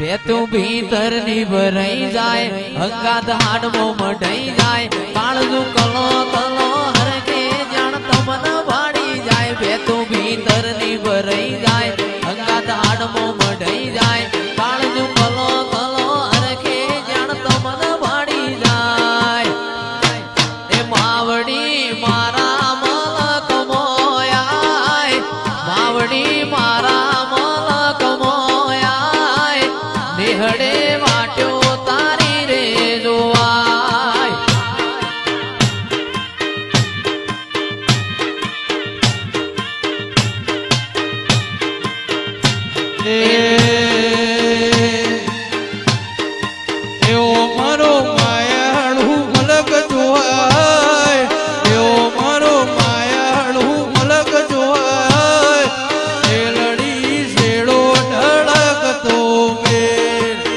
બેતું ભીતર ની ભરાઈ જાય હંગાત હાડમો મઢાઈ જાય કાળજુ કલો કલો હરકે જાણ તમને ભાડી જાય બેતું ભીતર ની ભરાઈ જાય હંગાત હાડમો મઢાઈ જાય કાળજુ કલો કલો હરકે જાણ તમને ભાડી જાય એ માવડી મારા મલક મોયાય માવડી મારા મલક મોયાય નિહળે વાટ્યો તારી રે જોવાય એવો મારો માયાળું મલક જોવાય એવો મારો માયાળું મલક જોવાય એ લડી શેડો ઢળકતો મેલ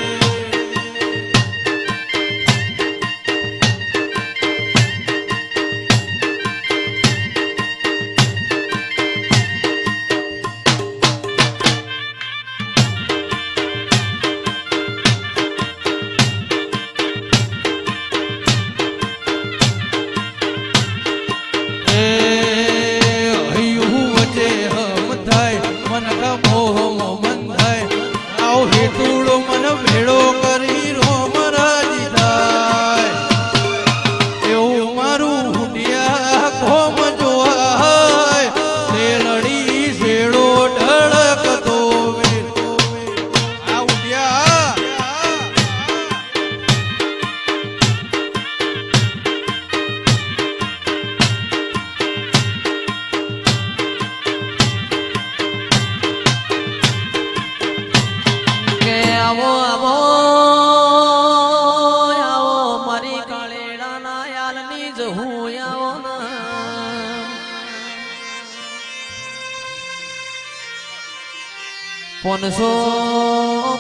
પોનસો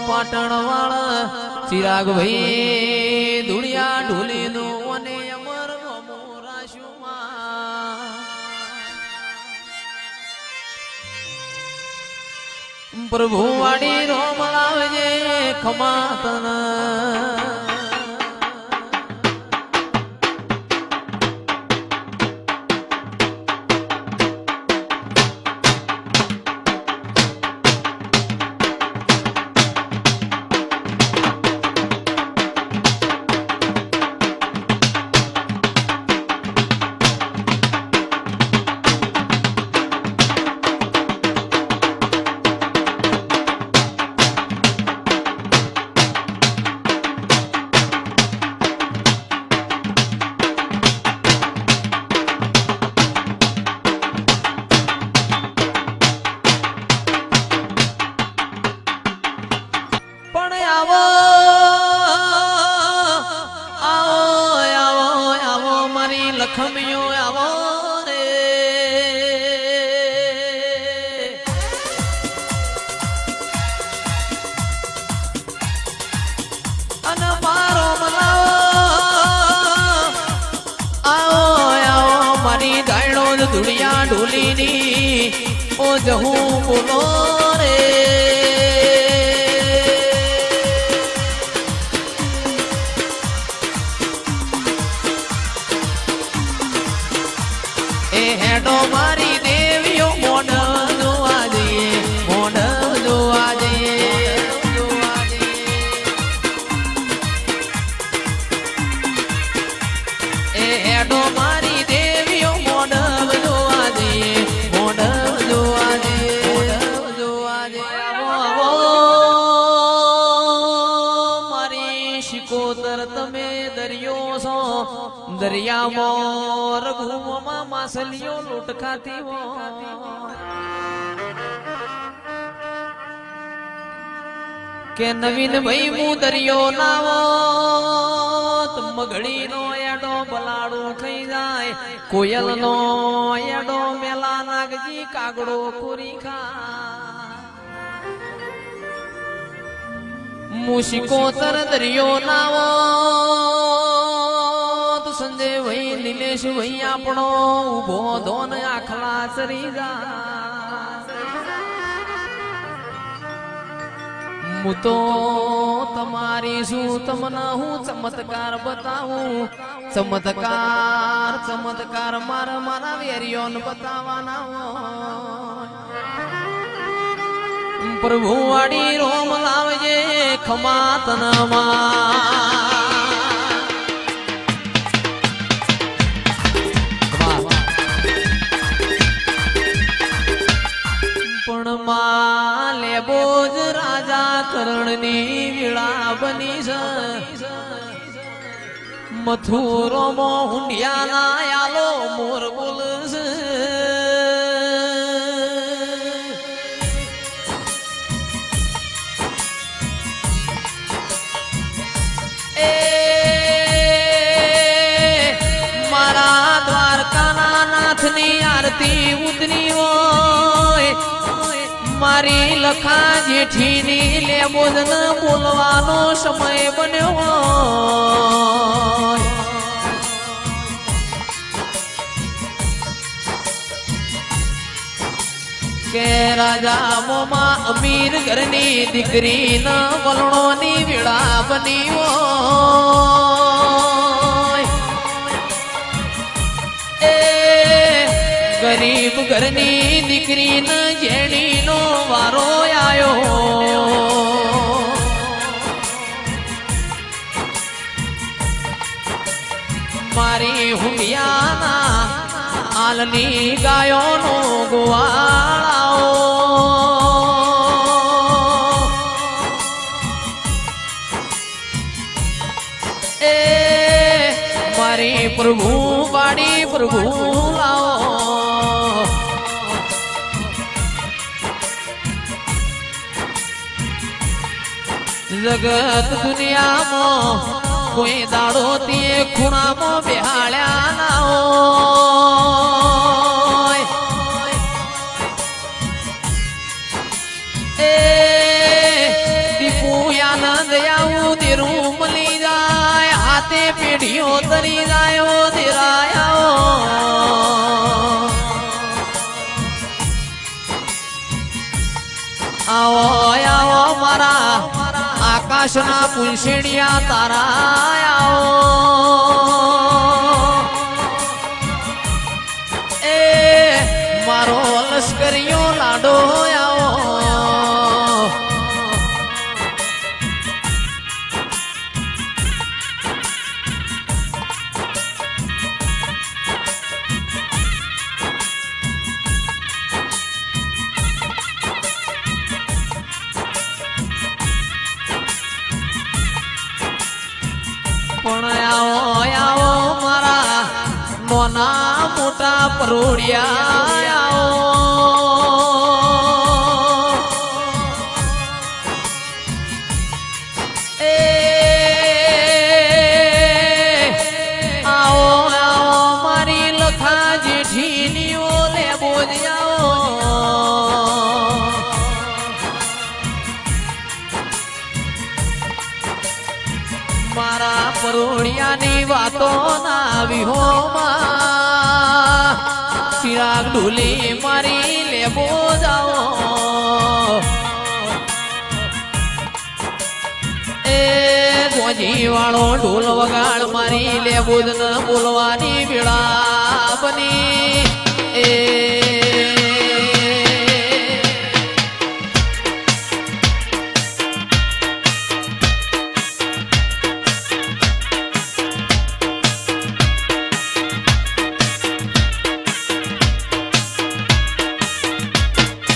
પાટણ વાળા ચિરાગ ભાઈ ધુળિયા ઢોલી નું અને અમર મોરાશુમાં પ્રભુ વાડી રોમ લાવજે ખમાતન લખમિયો આવો રે અને મારો મનાવો આવો આવો મારી ગાયડો ધુળિયા ઢોલીની ઓ જહું બોલો રે હેડો મારી દેવીઓ મોઢ જોવા જઈએ મોઢ જોવા જઈએ એ હેડો મારી દેવીઓ મોઢ જોવા જઈએ મોઢ જોવા જઈએ જોવા જઈએ આવો મારી શિકોતર તમે દરિયો છો દરિયામાં રઘુમાં માછલીઓ લૂંટ ખાતી હોય કે નવીન ભાઈ હું દરિયો લાવો મગડી નો એડો બલાડું ખાઈ જાય કોયલ નો એડો મેલા નાગજી કાગડો પૂરી ખા મુશિકોતર દરિયો લાવો સંજય ભાઈ નિલેશ ભાઈ આપણો ઉભો ધોન આખલા ચરી જા હું તો તમારી શું તમને હું ચમત્કાર બતાવું ચમત્કાર ચમત્કાર મારા વેરીઓને બતાવવાના હોય પ્રભુ વાડી રોમ લાવજે ખમા તનમાં પણ માલે બોજ રાજા કરણની વીળા બની છે મથુરો મો હુંડિયાના યાલો મોર બોલશે એ મારા દ્વારકાના નાથની આરતી ઉતરી હોય મારી લખા જેઠીની લેબોદન બોલવાનો સમય બન્યો કે રાજા મોમાં અમીર ઘરની દીકરી ન વલણોની વેળા બની હોય એ ગરીબ ઘરની દીકરી ન જેણીનો વારો આયો મારી હુંડિયાના હાલની ગાયોનો ગોવાળાઓ એ મારી પ્રભુ વાડી પ્રભુ લાવો જગત દુનિયામાં કોઈ દાડો તે ખૂણામાં બેહાળ્યા ના હોય એ દીપુ આનંદ આવું દેરું મળી જાય હાથે પેઢીઓ તરી જાય આવો આવો મારા આકાશના પુંછડિયા તારા આવો એ મારો લશ્કરીયો લાડો આવો પણ આવો મારા નોના મોટા પરોડિયા આવો મારી લખા જેઠીની ઓલે બોલ્યાઓ મારા પરોડિયાની વાતો ના વિહોમાં ચિરાગ ઢોલી મારી લેબો જાઓ એ ધોજી વાળો ઢોલ વગાડ મારી લેબો જ ન બોલવાની વેળા બની એ